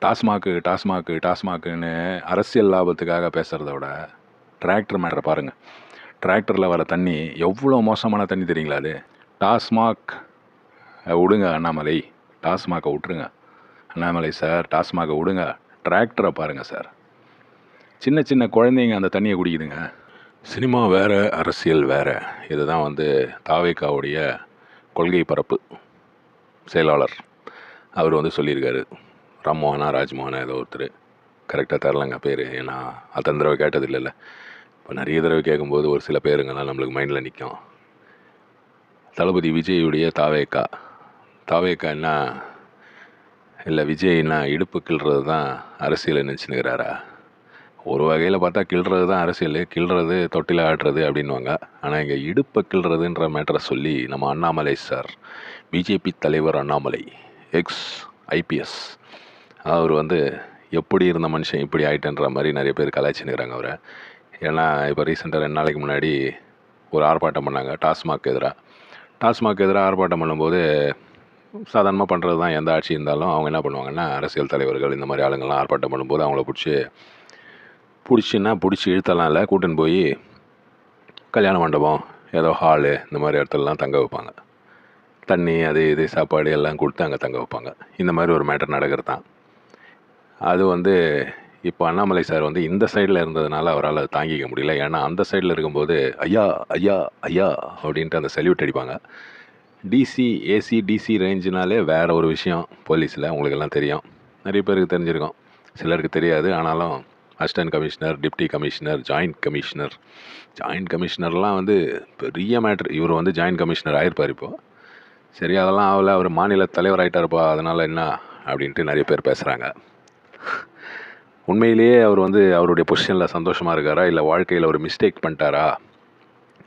டாஸ்மாக்கு டாஸ்மாக்கு டாஸ்மாக்குன்னு அரசியல் லாபத்துக்காக பேசுகிறத விட டிராக்டர் மேட்டரை பாருங்கள். டிராக்டரில் வர தண்ணி எவ்வளோ மோசமான தண்ணி தெரியுங்களா? அது டாஸ்மாக் விடுங்க அண்ணாமலை, டாஸ்மாகை விட்டுருங்க அண்ணாமலை சார், டாஸ்மாகை விடுங்க. டிராக்டரை பாருங்கள் சார், சின்ன சின்ன குழந்தைங்க அந்த தண்ணியை குடிக்குதுங்க. சினிமா வேறு, அரசியல் வேறு. இதுதான் தாவேகாவுடைய கொள்கை பரப்பு செயலாளர் அவர் சொல்லியிருக்காரு. ராம்மோகனா ராஜ்மோகனா ஏதோ ஒருத்தர், கரெக்டாக தரலங்க பேர், ஏன்னா அத்தனை தடவை கேட்டது இல்லைல்ல. இப்போ நிறைய தடவை கேட்கும்போது ஒரு சில பேருங்கெல்லாம் நம்மளுக்கு மைண்டில் நிற்கும். தளபதி விஜயுடைய தாவேக்கா என்ன இல்லை, விஜய்னா இடுப்பு கிள்றது தான் அரசியல் நினச்சினுக்கிறாரா? ஒரு வகையில் பார்த்தா கிள்றது தான் அரசியல், கிள்றது தொட்டில் ஆடுறது அப்படின்வாங்க. ஆனால் இங்கே இடுப்பை கிள்றதுன்ற மேட்டரை சொல்லி நம்ம அண்ணாமலை சார், பிஜேபி தலைவர் அண்ணாமலை, எக்ஸ் ஐபிஎஸ், அவர் எப்படி இருந்த மனுஷன் இப்படி ஆயிட்டன்ற மாதிரி நிறைய பேர் கலாய்ச்சினுக்கிறாங்க அவரை. ஏன்னா இப்போ ரீசெண்டாக 2 நாளைக்கு முன்னாடி ஒரு ஆர்ப்பாட்டம் பண்ணாங்க டாஸ்மாக் எதிராக ஆர்ப்பாட்டம் பண்ணும்போது சாதாரணமாக பண்ணுறது தான். எந்த ஆட்சி இருந்தாலும் அவங்க என்ன பண்ணுவாங்கன்னா, அரசியல் தலைவர்கள் இந்த மாதிரி ஆளுங்கள்லாம் ஆர்ப்பாட்டம் பண்ணும்போது அவங்கள பிடிச்சி இழுத்தலாம் இல்லை, கூட்டின்னு போய் கல்யாண மண்டபம், ஏதோ ஹாலு, இந்த மாதிரி இடத்துலலாம் தங்க வைப்பாங்க. தண்ணி அது இது சாப்பாடு எல்லாம் கொடுத்து அங்கே தங்க வைப்பாங்க. இந்த மாதிரி ஒரு மேட்டர் நடக்கிறது தான். அது இப்போ அண்ணாமலை சார் இந்த சைடில் இருந்ததுனால அவரால் அதை தாங்கிக்க முடியல. ஏன்னா அந்த சைடில் இருக்கும்போது ஐயா ஐயா ஐயா அப்படின்ட்டு அந்த சல்யூட் அடிப்பாங்க. டிசி ரேஞ்சுனாலே வேறு ஒரு விஷயம் போலீஸில், உங்களுக்கெல்லாம் தெரியும், நிறைய பேருக்கு தெரிஞ்சிருக்கும், சிலருக்கு தெரியாது. ஆனாலும் assistant commissioner, deputy commissioner, joint கமிஷனர்லாம் பெரிய மேட்ரு. இவர் ஜாயிண்ட் கமிஷனர் ஆகிருப்பார் இப்போது. சரி, அதெல்லாம் ஆகலை, அவர் மாநில தலைவர் ஆகிட்டாருப்பா, அதனால் என்ன அப்படின்ட்டு நிறைய பேர் பேசுகிறாங்க. உண்மையிலேயே அவர் அவருடைய பொசிஷனில் சந்தோஷமாக இருக்காரா, இல்லை வாழ்க்கையில் ஒரு மிஸ்டேக் பண்ணிட்டாரா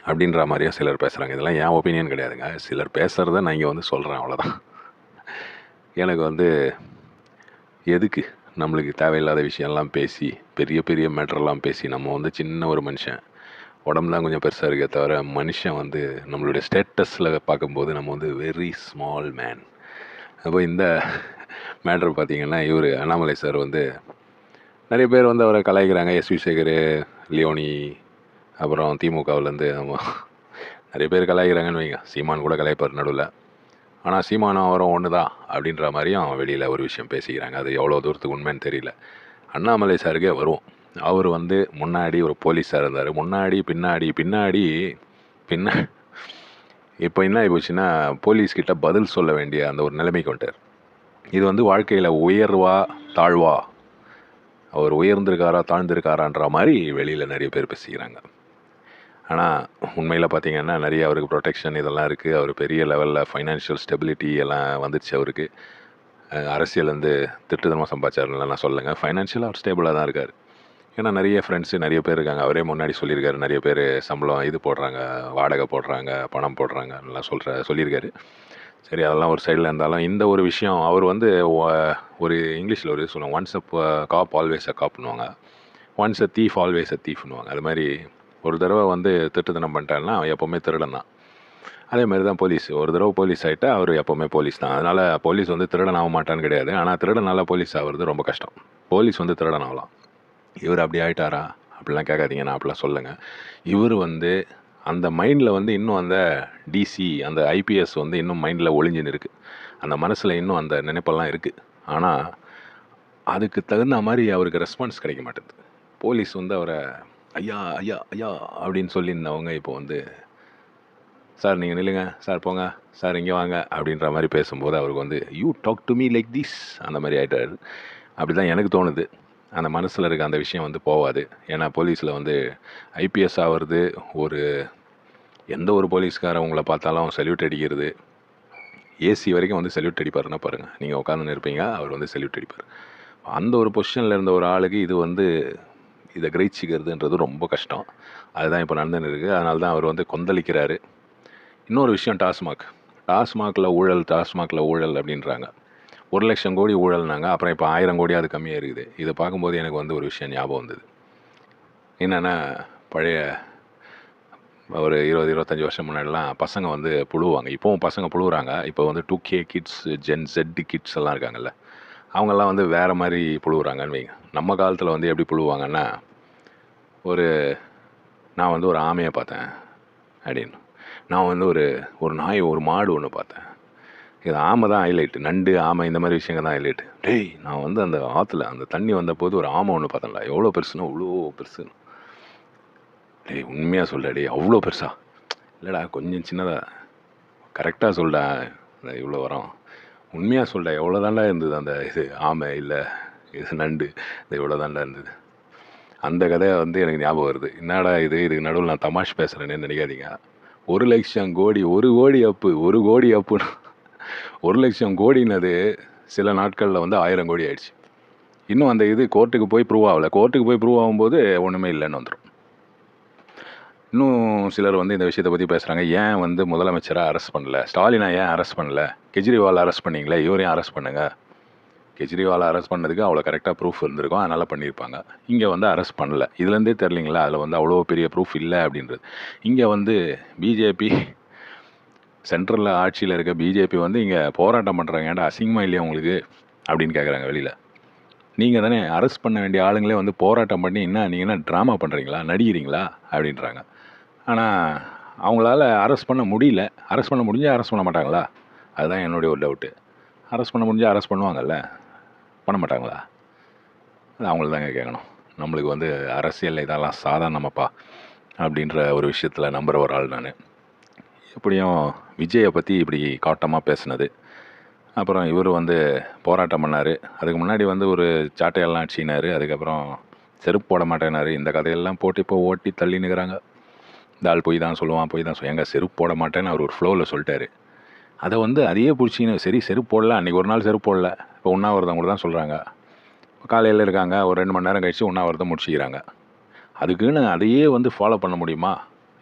அப்படின்ற மாதிரியும் சிலர் பேசுகிறாங்க. இதெல்லாம் என் ஒப்பீனியன் கிடையாதுங்க, சிலர் பேசுகிறத நான் இங்கே சொல்கிறேன், அவ்வளோதான். எனக்கு எதுக்கு நம்மளுக்கு தேவையில்லாத விஷயம்லாம் பேசி, பெரிய பெரிய மேட்டர்லாம் பேசி, நம்ம சின்ன ஒரு மனுஷன், உடம்புலாம் கொஞ்சம் பெருசாக இருக்கே தவிர, மனுஷன் நம்மளுடைய ஸ்டேட்டஸில் பார்க்கும்போது நம்ம வெரி ஸ்மால் மேன். அப்போ இந்த மேட்ரு பார்த்திங்கன்னா, இவர் அண்ணாமலை சார் நிறைய பேர் அவரை கலாய்க்கிறாங்க. எஸ்வி சேகர், லியோனி, அப்புறம் திமுகவிலேருந்து நம்ம நிறைய பேர் கலாய்க்கிறாங்கன்னு வைங்க. சீமான் கூட கலாய்ப்பார் நடுவில். ஆனால் சீமானும் அவரும் ஒன்று தான் அப்படின்ற மாதிரியும் வெளியில் ஒரு விஷயம் பேசிக்கிறாங்க. அது எவ்வளோ தூரத்துக்கு உண்மைன்னு தெரியல. அண்ணாமலை சாருக்கே வரும். அவர் முன்னாடி ஒரு போலீஸாக இருந்தார், முன்னாடி பின்னாடி இப்போ என்ன ஆகிப்போச்சுன்னா, போலீஸ்கிட்ட பதில் சொல்ல வேண்டிய அந்த ஒரு நிலைமைக்கு வந்துட்டார். இது வாழ்க்கையில் உயர்வா தாழ்வா, அவர் உயர்ந்திருக்காரா தாழ்ந்திருக்காரான்ற மாதிரி வெளியில் நிறைய பேர் பேசிக்கிறாங்க. ஆனால் உண்மையில் பார்த்திங்கன்னா நிறைய அவருக்கு ப்ரொடெக்ஷன் இதெல்லாம் இருக்குது. அவர் பெரிய லெவலில் ஃபைனான்ஷியல் ஸ்டெபிலிட்டி எல்லாம் வந்துடுச்சு அவருக்கு. அரசியல் திட்டத்தனமாக சம்பாதிச்சாருன்னு நான் சொல்லுங்க, ஃபைனான்ஷியலாக அவர் ஸ்டேபிளாக தான் இருக்கார். ஏன்னா நிறைய ஃப்ரெண்ட்ஸு நிறைய பேர் இருக்காங்க. அவரே முன்னாடி சொல்லியிருக்காரு, நிறைய பேர் சம்பளம் இது போடுறாங்க, வாடகை போடுறாங்க, பணம் போடுறாங்க எல்லாம் சொல்லியிருக்காரு. சரி, அதெல்லாம் ஒரு சைடில் இருந்தாலும் இந்த ஒரு விஷயம் அவர் ஒரு இங்கிலீஷில் ஒரு சொல்லுவாங்க, once a cop always a காப்னுவாங்க, once a thief always a தீஃப்னுவாங்க. அது மாதிரி ஒரு தடவை திருட்டுத்தனம் பண்ணிட்டாருன்னா அவன் எப்போவுமே திருடன் தான். அதே மாதிரி தான் போலீஸ், ஒரு தடவை போலீஸ் ஆகிட்டா அவர் எப்போவுமே போலீஸ் தான். அதனால் போலீஸ் திருடன் ஆக மாட்டான்னு கிடையாது. ஆனால் திருடனால போலீஸ் ஆகிறது ரொம்ப கஷ்டம். போலீஸ் திருடன் ஆகலாம். இவர் அப்படி ஆகிட்டாரா அப்படிலாம் கேட்காதீங்க, நான் அப்படிலாம் சொல்லுங்கள். இவர் அந்த மைண்டில் இன்னும் அந்த டிசி, அந்த ஐபிஎஸ் இன்னும் மைண்டில் ஒளிஞ்சின்னு இருக்குது. அந்த மனசில் இன்னும் அந்த நினைப்பெல்லாம் இருக்குது. ஆனால் அதுக்கு தகுந்த மாதிரி அவருக்கு ரெஸ்பான்ஸ் கிடைக்க மாட்டேங்குது. போலீஸ் அவரை ஐயா ஐயா ஐயா அப்படின்னு சொல்லியிருந்தவங்க இப்போ சார் நீங்கள் நில்லுங்க, சார் போங்க, சார் இங்கே வாங்க அப்படின்ற மாதிரி பேசும்போது அவருக்கு you talk to me like this அந்த மாதிரி ஆகிட்டார். அப்படி தான் எனக்கு தோணுது. அந்த மனசில் இருக்க அந்த விஷயம் போகாது. ஏன்னா போலீஸில் ஐபிஎஸ் ஆகிறது, எந்த ஒரு போலீஸ்காரன் உங்களை பார்த்தாலும் சல்யூட் அடிக்கிறது, ஏசி வரைக்கும் சல்யூட் அடிப்பாருன்னா பாருங்கள். நீங்கள் உட்காந்துன்னு இருப்பீங்க, அவர் சல்யூட் அடிப்பார். அந்த ஒரு பொசிஷனில் இருந்த ஒரு ஆளுக்கு இதை கிரகிச்சிக்கிறதுன்றது ரொம்ப கஷ்டம். அதுதான் இப்போ நடந்துன்னு இருக்குது. அதனால தான் அவர் கொந்தளிக்கிறாரு. இன்னொரு விஷயம், டாஸ்மாகில் ஊழல் அப்படின்றாங்க. 1,00,000 கோடி ஊழல்னாங்க. அப்புறம் இப்போ 1000 கோடி அது கம்மியாக இருக்குது. இதை பார்க்கும்போது எனக்கு ஒரு விஷயம் ஞாபகம் வந்தது. என்னென்னா, பழைய ஒரு 20-25 வருஷம் முன்னாடிலாம் பசங்க புழுவாங்க. இப்போவும் பசங்க புழுவுறாங்க. இப்போ 2K kids, gen Z kids எல்லாம் இருக்காங்கல்ல, அவங்கெல்லாம் வந்து வேறு மாதிரி புழுவுறாங்கன்னு வைங்க. நம்ம காலத்தில் வந்து எப்படி புழுவாங்கன்னா, நான் வந்து ஒரு ஆமையை பார்த்தேன் அப்படின்னு, நான் வந்து ஒரு நாய் ஒரு மாடு ஒன்று பார்த்தேன். இது ஆமை தான் ஹைலைட்டு, நண்டு ஆமை இந்த மாதிரி விஷயங்கள் தான் ஹைலைட்டு. டேய் நான் வந்து அந்த ஆற்றுல அந்த தண்ணி வந்தபோது ஒரு ஆமை ஒன்று பார்த்தேன்ல, எவ்வளோ பெருசுன்னா அவ்வளோ பெருசு. டேய் உண்மையாக சொல்ல, டேய் அவ்வளோ பெருசா? இல்லைடா கொஞ்சம் சின்னதா. கரெக்டாக சொல்டா, இவ்வளோ வரோம். உண்மையாக சொல்டா, எவ்வளோ தாண்டா இருந்தது அந்த இது ஆமை இல்லை இது நண்டு, இது இவ்வளோ தாண்டா இருந்தது. அந்த கதையை வந்து எனக்கு ஞாபகம் வருது. என்னடா இதுக்கு நடுவில் நான் தமாஷ் பேசுகிறேன்னு நினைக்காதீங்க. 1,00,000 கோடி, 1 கோடி அப்பு, 1 கோடி அப்புன்னு 1,00,000 கோடினது சில நாட்களில் வந்து 1000 கோடி ஆயிடுச்சு. இன்னும் அந்த இது கோர்ட்டுக்கு போய் ப்ரூவ் ஆகலை. கோர்ட்டுக்கு போய் ப்ரூவ் ஆகும்போது ஒன்றுமே இல்லைன்னு வந்துடும். இன்னும் சிலர் வந்து இந்த விஷயத்தை பற்றி பேசுகிறாங்க. ஏன் வந்து முதலமைச்சரை அரெஸ்ட் பண்ணல, ஸ்டாலினை ஏன் அரெஸ்ட் பண்ணல, கெஜ்ரிவால் அரெஸ்ட் பண்ணிங்களே, இவரையும் அரெஸ்ட் பண்ணுங்கள். கெஜ்ரிவாலை அரெஸ்ட் பண்ணதுக்கு அவ்வளோ கரெக்டாக ப்ரூஃப் இருந்திருக்கும், அதனால் பண்ணியிருப்பாங்க. இங்கே வந்து அரெஸ்ட் பண்ணல. இதுலேருந்தே தெரிலிங்களா அதில் வந்து அவ்வளோ பெரிய ப்ரூஃப் இல்லை அப்படின்றது. இங்கே வந்து பிஜேபி சென்ட்ரலில் ஆட்சியில் இருக்க பிஜேபி வந்து இங்கே போராட்டம் பண்ணுறாங்க. ஏன்டா அசிங்கமாக இல்லையா உங்களுக்கு அப்படின்னு கேட்குறாங்க வெளியில். நீங்கள் தானே அரெஸ்ட் பண்ண வேண்டிய ஆளுங்களே வந்து போராட்டம் பண்ணி நீங்கள் என்ன ட்ராமா பண்ணுறீங்களா, நடிக்கிறீங்களா அப்படின்றாங்க. ஆனால் அவங்களால அரெஸ்ட் பண்ண முடியல. அரெஸ்ட் பண்ண முடிஞ்சால் அரெஸ்ட் பண்ண மாட்டாங்களா? அதுதான் என்னுடைய ஒரு டவுட்டு. அரெஸ்ட் பண்ண முடிஞ்சால் அரெஸ்ட் பண்ணுவாங்கல்ல, பண்ண மாட்டாங்களா? அது அவங்கள தாங்க கேட்கணும். நம்மளுக்கு வந்து அரசியல் இதெல்லாம் சாதாரணமாப்பா அப்படின்ற ஒரு விஷயத்தில் நம்புகிற ஒரு ஆள் நான். எப்படியும் விஜயை பற்றி இப்படி காட்டமாக பேசுனது, அப்புறம் இவர் வந்து போராட்டம் பண்ணார். அதுக்கு முன்னாடி வந்து ஒரு சாட்டையெல்லாம் அடிச்சினார். அதுக்கப்புறம் செருப்பு போட மாட்டேனார். இந்த கதையெல்லாம் போட்டு இப்போ ஓட்டி தள்ளினுக்கிறாங்க. இந்த ஆள் போய் தான் சொல்லுவான், போய் தான் எங்க செருப்பு போட மாட்டேன்னு அவர் ஒரு ஃப்ளோவில் சொல்லிட்டாரு. அதை வந்து அதையே பிடிச்சின்னு சரி செருப்பு போடல, அன்றைக்கி ஒரு நாள் செருப்பு போடல, இப்போ உண்ணாவிரதம் கூட தான் சொல்கிறாங்க. காலையில் இருக்காங்க, ஒரு 2 மணி நேரம் கழித்து உண்ணாவிரதம் முடிச்சிக்கிறாங்க. அதுக்குன்னு அதையே வந்து ஃபாலோ பண்ண முடியுமா?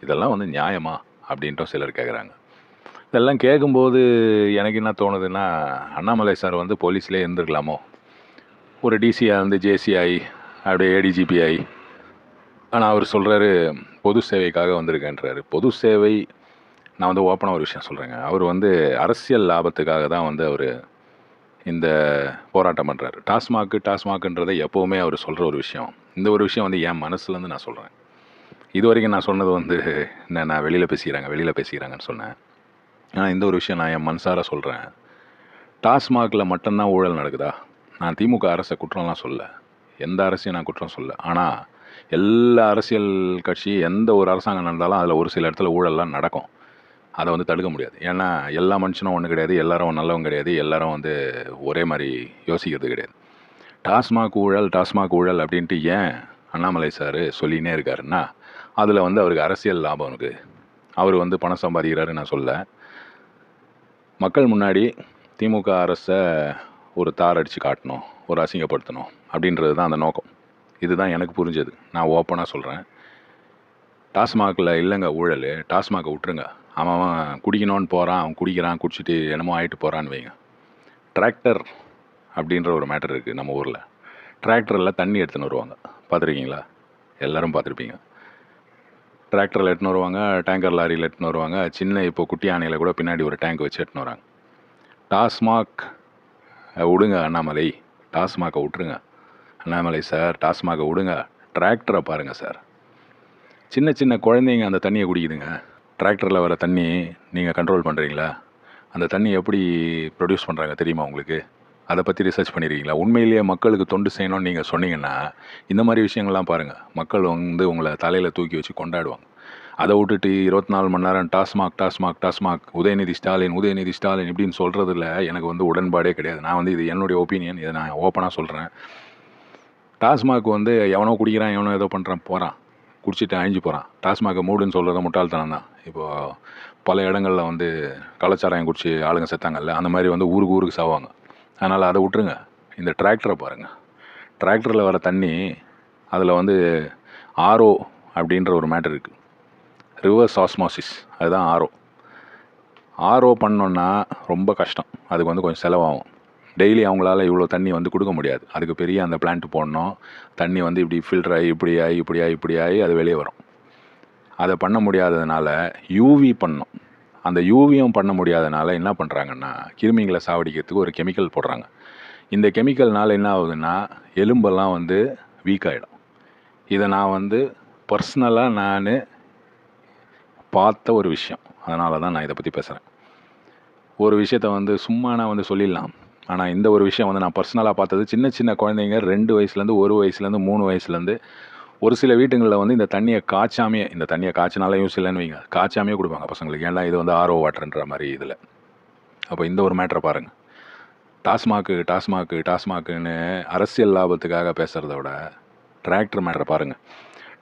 இதெல்லாம் வந்து நியாயமா அப்படின்ட்டு சிலர் கேட்குறாங்க. இதெல்லாம் கேட்கும்போது எனக்கு என்ன தோணுதுன்னா, அண்ணாமலை சார் வந்து போலீஸ்லேயே இருந்திருக்கலாமோ, ஒரு டிசியாக இருந்து ஜேசிஐ அப்படியே ஏடிஜிபி ஆகி. ஆனால் அவர் சொல்கிறாரு பொது சேவைக்காக வந்திருக்கேன்றாரு. பொது சேவை, நான் வந்து ஓப்பனாக ஒரு விஷயம் சொல்கிறேங்க. அவர் வந்து அரசியல் லாபத்துக்காக தான் வந்து அவர் இந்த போராட்டம் பண்ணுறாரு. டாஸ்மாக்குன்றதை எப்போவுமே அவர் சொல்கிற ஒரு விஷயம். இந்த ஒரு விஷயம் வந்து என் மனசுலேருந்து நான் சொல்கிறேன். இது வரைக்கும் நான் சொன்னது வந்து நான் வெளியில் பேசிக்கிறாங்கன்னு சொன்னேன். ஆனால் இந்த ஒரு விஷயம் நான் என் மனசார சொல்கிறேன். டாஸ்மாகில் மட்டும்தான் ஊழல் நடக்குதா? நான் திமுக அரசை குற்றம்லாம் சொல்ல, எந்த அரசையும் நான் குற்றம் சொல்ல. ஆனால் எல்லா அரசியல் கட்சி எந்த ஒரு அரசாங்கம் நடந்தாலும் அதில் ஒரு சில இடத்துல ஊழல்லாம் நடக்கும். அதை வந்து தடுக்க முடியாது. ஏன்னா எல்லா மனுஷனும் ஒன்று கிடையாது, எல்லாரும் நல்லவங்க கிடையாது, எல்லாரும் வந்து ஒரே மாதிரி யோசிக்கிறது கிடையாது. டாஸ்மாக் ஊழல் அப்படின்ட்டு ஏன் அண்ணாமலை சார் சொல்லினே இருக்காருன்னா, அதில் வந்து அவருக்கு அரசியல் லாபம் இருக்குது. அவர் வந்து பணம் சம்பாதிக்கிறாரு நான் சொல்ல. மக்கள் முன்னாடி திமுக அரசை ஒரு தார் அடித்து காட்டணும், ஒரு அசிங்கப்படுத்தணும் அப்படின்றது தான் அந்த நோக்கம். இதுதான் எனக்கு புரிஞ்சது. நான் ஓப்பனாக சொல்கிறேன். டாஸ்மாகில் இல்லைங்க ஊழல், டாஸ்மாகை விட்டுருங்க. அவன் குடிக்கணும்னு போகிறான், அவன் குடிக்கிறான், குடிச்சிட்டு என்னமோ ஆகிட்டு போகிறான்னு வைங்க. டிராக்டர் அப்படின்ற ஒரு மேட்டர் இருக்குது நம்ம ஊரில். டிராக்டரில் தண்ணி எடுத்துன்னு வருவாங்க, பார்த்துருக்கீங்களா? எல்லோரும் பார்த்துருப்பீங்க. டிராக்டரில் எடுத்துன்னு வருவாங்க, டேங்கர் லாரியில் எடுத்துன்னு வருவாங்க, சின்ன இப்போ குட்டி யானையில் கூட பின்னாடி ஒரு டேங்க் வச்சு எடுத்துன்னு வராங்க. டாஸ்மாக் விடுங்க அண்ணாமலை, டாஸ்மாகை விட்டுருங்க அண்ணாமலை சார், டாஸ்மாகை விடுங்க. டிராக்டரை பாருங்கள் சார், சின்ன சின்ன குழந்தைங்க அந்த தண்ணியை குடிக்குதுங்க. டிராக்டரில் வர தண்ணி நீங்கள் கண்ட்ரோல் பண்ணுறீங்களா? அந்த தண்ணி எப்படி ப்ரொடியூஸ் பண்ணுறாங்க தெரியுமா உங்களுக்கு? அதை பற்றி ரிசர்ச் பண்ணியிருக்கீங்களா? உண்மையிலேயே மக்களுக்கு தொண்டு செய்யணும்னு நீங்கள் சொன்னீங்கன்னா இந்த மாதிரி விஷயங்கள்லாம் பாருங்கள். மக்கள் வந்து உங்களை தலையில் தூக்கி வச்சு கொண்டாடுவாங்க. அதை விட்டுட்டு 24 மணி நேரம் டாஸ்மாக் உதயநிதி ஸ்டாலின் இப்படின்னு சொல்கிறதுல எனக்கு வந்து உடன்பாடே கிடையாது. நான் வந்து இது என்னுடைய ஒப்பீனியன், இதை நான் ஓப்பனாக சொல்கிறேன். டாஸ்மாக் வந்து எவனோ குடிக்கிறான், எவனோ ஏதோ பண்ணுறான், போகிறான், குடிச்சிட்டு அழிஞ்சு போகிறான். டாஸ்மாகை மூடுன்னு சொல்கிறத முட்டாள்தனம் தான். இப்போது பல இடங்களில் வந்து கள்ளச்சாராயம் குடிச்சு ஆளுங்க செத்தாங்கல்ல, அந்த மாதிரி வந்து ஊருக்கு சாவாங்க. அதனால் அதை விட்டுருங்க. இந்த டிராக்டரை பாருங்கள். டிராக்டரில் வர தண்ணி அதில் வந்து ஆர்ஓ அப்படின்ற ஒரு மேட்டர் இருக்குது, ரிவர்ஸ் ஆஸ்மாசிஸ், அதுதான் ஆர்ஓ பண்ணோன்னா ரொம்ப கஷ்டம். அதுக்கு வந்து கொஞ்சம் செலவாகும். டெய்லி அவங்களால இவ்வளோ தண்ணி வந்து கொடுக்க முடியாது. அதுக்கு பெரிய அந்த பிளான்ட் போடணும். தண்ணி வந்து இப்படி ஃபில்டர் ஆகி இப்படி ஆகி அது வெளியே வரும். அதை பண்ண முடியாததுனால யூவி பண்ணணும். அந்த யூவியும் பண்ண முடியாதனால என்ன பண்ணுறாங்கன்னா, கிருமிகளை சாவடிக்கிறதுக்கு ஒரு கெமிக்கல் போடுறாங்க. இந்த கெமிக்கல்னால் என்ன ஆகுதுன்னா எலும்பெல்லாம் வந்து வீக் ஆகிடும். இதை நான் வந்து பர்சனலாக நான் பார்த்த ஒரு விஷயம். அதனால தான் நான் இதை பற்றி பேசுகிறேன். ஒரு விஷயத்த வந்து சும்மா நான் வந்து சொல்லிடலாம். ஆனால் இந்த ஒரு விஷயம் வந்து நான் பர்சனலாக பார்த்தது. சின்ன சின்ன குழந்தைங்க 2 வயசுலேருந்து 1 வயசுலேருந்து 3 வயசுலேருந்து ஒரு சில வீட்டுங்களில் வந்து இந்த தண்ணியை காய்ச்சாமையே, இந்த தண்ணியை காய்ச்சினாலே யூஸ் இல்லைன்னு வைங்க, காய்ச்சாமையே கொடுப்பாங்க பசங்களுக்கு. ஏன்னா இது வந்து ஆர்ஓ வாட்டர்ன்ற மாதிரி இதில். அப்போ இந்த ஒரு மேட்டரை பாருங்கள். டாஸ்மாக்குன்னு அரசியல் லாபத்துக்காக பேசுகிறத விட டிராக்டர் மேட்டரை பாருங்கள்.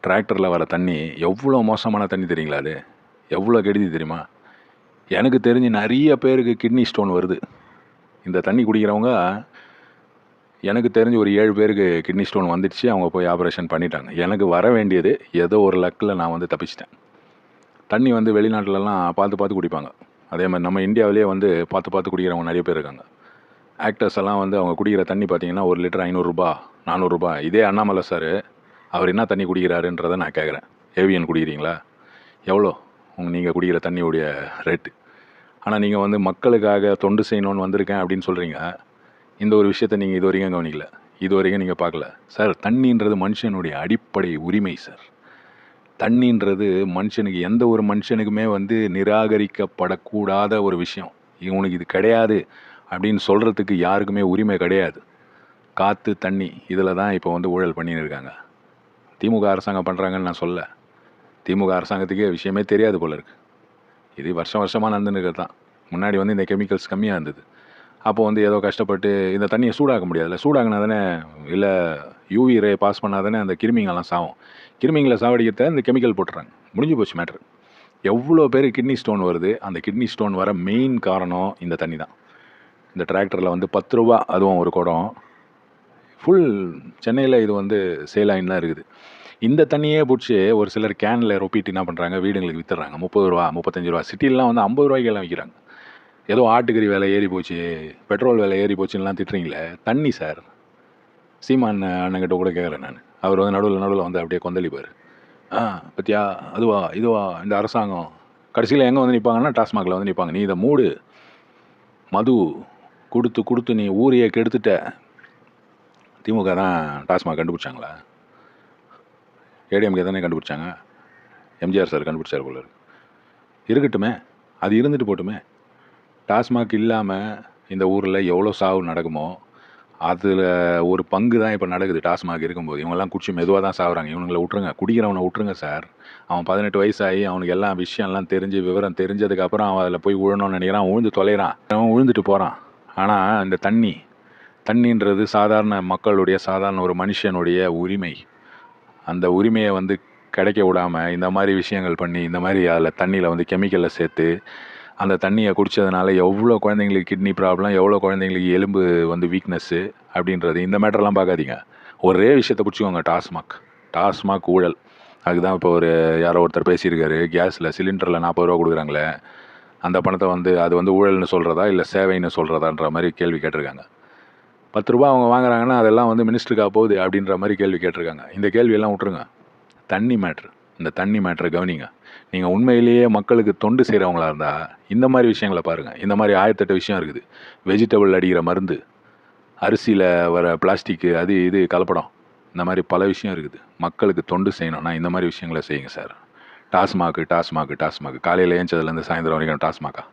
டிராக்டரில் வர தண்ணி எவ்வளோ மோசமான தண்ணி தெரியுங்களா? அது எவ்வளோ கெடுதி தெரியுமா? எனக்கு தெரிஞ்சு நிறைய பேருக்கு கிட்னி ஸ்டோன் வருது. இந்த தண்ணி குடிக்கிறவங்க எனக்கு தெரிஞ்சு ஒரு 7 பேருக்கு கிட்னி ஸ்டோன் வந்துடுச்சு. அவங்க போய் ஆப்ரேஷன் பண்ணிட்டாங்க. எனக்கு வர வேண்டியது ஏதோ ஒரு லக்கில் நான் வந்து தப்பிச்சிட்டேன். தண்ணி வந்து வெளிநாட்டிலலாம் பார்த்து குடிப்பாங்க. அதே மாதிரி நம்ம இந்தியாவிலே வந்து பார்த்து குடிக்கிறவங்க நிறைய பேர் இருக்காங்க. ஆக்டர்ஸ் எல்லாம் வந்து அவங்க குடிக்கிற தண்ணி பார்த்தீங்கன்னா 1 லிட்டர் 500 ரூபாய் 400 ரூபாய். இதே அண்ணாமலை சார் அவர் என்ன தண்ணி குடிக்கிறாருன்றதை நான் கேட்குறேன். ஏவியன் குடிக்கிறீங்களா? எவ்வளோ நீங்கள் குடிக்கிற தண்ணியுடைய ரேட்டு? ஆனால் நீங்கள் வந்து மக்களுக்காக தொண்டு செய்யணும்னு வந்திருக்கேன் அப்படின்னு சொல்கிறீங்க. இந்த ஒரு விஷயத்தை நீங்கள் இது வரைக்கும் கவனிக்கல, இது வரைக்கும் நீங்கள் பார்க்கல. சார், தண்ணின்றது மனுஷனுடைய அடிப்படை உரிமை சார். தண்ணின்றது மனுஷனுக்கு, எந்த ஒரு மனுஷனுக்குமே வந்து நிராகரிக்கப்படக்கூடாத ஒரு விஷயம். இவனுக்கு இது கிடையாது அப்படின்னு சொல்கிறதுக்கு யாருக்குமே உரிமை கிடையாது. காற்று, தண்ணி, இதில் தான் இப்போ வந்து ஊழல் பண்ணின்னு இருக்காங்க. திமுக அரசாங்கம் பண்ணுறாங்கன்னு நான் சொல்ல. திமுக அரசாங்கத்துக்கே விஷயமே தெரியாது போல இருக்குது. இது வருஷமாக நடந்துன்னு இருக்கிறது தான். முன்னாடி வந்து இந்த கெமிக்கல்ஸ் கம்மியாக இருந்தது. அப்போ வந்து ஏதோ கஷ்டப்பட்டு இந்த தண்ணியை சூடாக்க முடியாதுல்ல. சூடாக்கினா தானே, இல்லை யூவி ரே பாஸ் பண்ணால் தானே அந்த கிருமிங்கெல்லாம் சாகும். கிருமிங்களை சாவடிக்கிறத இந்த கெமிக்கல் போட்டுறாங்க. முடிஞ்சு போச்சு மேட்ரு. எவ்வளோ பேர் கிட்னி ஸ்டோன் வருது. அந்த கிட்னி ஸ்டோன் வர மெயின் காரணம் இந்த தண்ணி தான். இந்த டிராக்டரில் வந்து 10 ரூபா, அதுவும் ஒரு குடம் ஃபுல். சென்னையில் இது வந்து சேல் ஆகின்னு தான் இருக்குது. இந்த தண்ணியே பிடிச்சி ஒரு சிலர் கேனில் ரொப்பிட்டு என்ன பண்ணுறாங்க, வீடுங்களுக்கு விற்றுறாங்க. 30 ரூபா 35 ரூபா. சிட்டிலலாம் வந்து 50 ரூபாய்க்கெல்லாம் விற்கிறாங்க. ஏதோ ஆட்டுக்கறி விலை ஏறி போச்சு, பெட்ரோல் விலை ஏறி போச்சுன்னெலாம் திட்டுறீங்களே. தண்ணி சார். சீமான் அண்ணங்கிட்ட கூட கேட்குறேன் நான். அவர் வந்து நடுவில் வந்து அப்படியே கொந்தளிப்பார். பத்தியா, இதுவா இந்த அரசாங்கம் கடைசியில் எங்கே வந்து நிற்பாங்கன்னா டாஸ்மாகில் வந்து நிற்பாங்க. நீ இதை மூடு, மது கொடுத்து நீ ஊரையே கெடுத்துட்ட. திமுக தான் டாஸ்மாக் கண்டுபிடிச்சாங்களா? ஏடிஎம்கே தானே கண்டுபிடிச்சாங்க. எம்ஜிஆர் சார் கண்டுபிடிச்சார் போல இருக்கட்டுமே, அது இருந்துட்டு போட்டுமே. டாஸ்மாக் இல்லாமல் இந்த ஊரில் எவ்வளோ சாவு நடக்குமோ அதில் ஒரு பங்கு தான் இப்போ நடக்குது. டாஸ்மாக் இருக்கும்போது இவங்கெல்லாம் குடிச்சு மெதுவாக தான் சாகுறாங்க. இவனுங்களை விட்ருங்க, குடிக்கிறவனை விட்ருங்க சார். அவன் 18 வயசாகி அவனுக்கு எல்லாம் விஷயம்லாம் தெரிஞ்சு விவரம் தெரிஞ்சதுக்கப்புறம் அவன் அதில் போய் விழணும்னு நினைக்கிறான். விழுந்து தொலைகிறான், அவன் விழுந்துட்டு போகிறான். ஆனால் இந்த தண்ணின்றது சாதாரண மக்களுடைய, சாதாரண ஒரு மனுஷனுடைய உரிமை. அந்த உரிமையை வந்து கிடைக்க விடாமல் இந்த மாதிரி விஷயங்கள் பண்ணி, இந்த மாதிரி அதில் தண்ணியில் வந்து கெமிக்கலை சேர்த்து அந்த தண்ணியை குடித்ததுனால எவ்வளோ குழந்தைங்களுக்கு கிட்னி ப்ராப்ளம், எவ்வளோ குழந்தைங்களுக்கு எலும்பு வந்து வீக்னஸ்ஸு அப்படின்றது. இந்த மேட்டர்லாம் பார்க்காதீங்க. ஒரே விஷயத்தை பிடிச்சிக்கோங்க, டாஸ்மாக் ஊழல். அதுதான் இப்போ யாரோ ஒருத்தர் பேசியிருக்காரு. கேஸில் சிலிண்டரில் 40 ரூபா கொடுக்குறாங்களே, அந்த பணத்தை வந்து அது வந்து ஊழல்னு சொல்கிறதா இல்லை சேவைன்னு சொல்கிறதான்ற மாதிரி கேள்வி கேட்டிருக்காங்க. 10 ரூபா அவங்க வாங்குறாங்கன்னா அதெல்லாம் வந்து மினிஸ்டருக்காக போகுது அப்படின்ற மாதிரி கேள்வி கேட்டிருக்காங்க. இந்த கேள்வியெல்லாம் விட்ருங்க. தண்ணி மேட்ரு, இந்த தண்ணி மேட்ரை கவனிங்க. நீங்கள் உண்மையிலேயே மக்களுக்கு தொண்டு செய்கிறவங்களா இருந்தால் இந்த மாதிரி விஷயங்களை பாருங்கள். இந்த மாதிரி 1008 விஷயம் இருக்குது. வெஜிடபிள் அடிக்கிற மருந்து, அரிசியில் வர பிளாஸ்டிக்கு, அது இது கலப்படம், இந்த மாதிரி பல விஷயம் இருக்குது. மக்களுக்கு தொண்டு செய்யணும்னா இந்த மாதிரி விஷயங்களை செய்யுங்க சார். டாஸ்மாக்கு காலையில் ஏஞ்சதுலேருந்து சாயந்தரம் வரைக்கும் டாஸ்மாக்கா?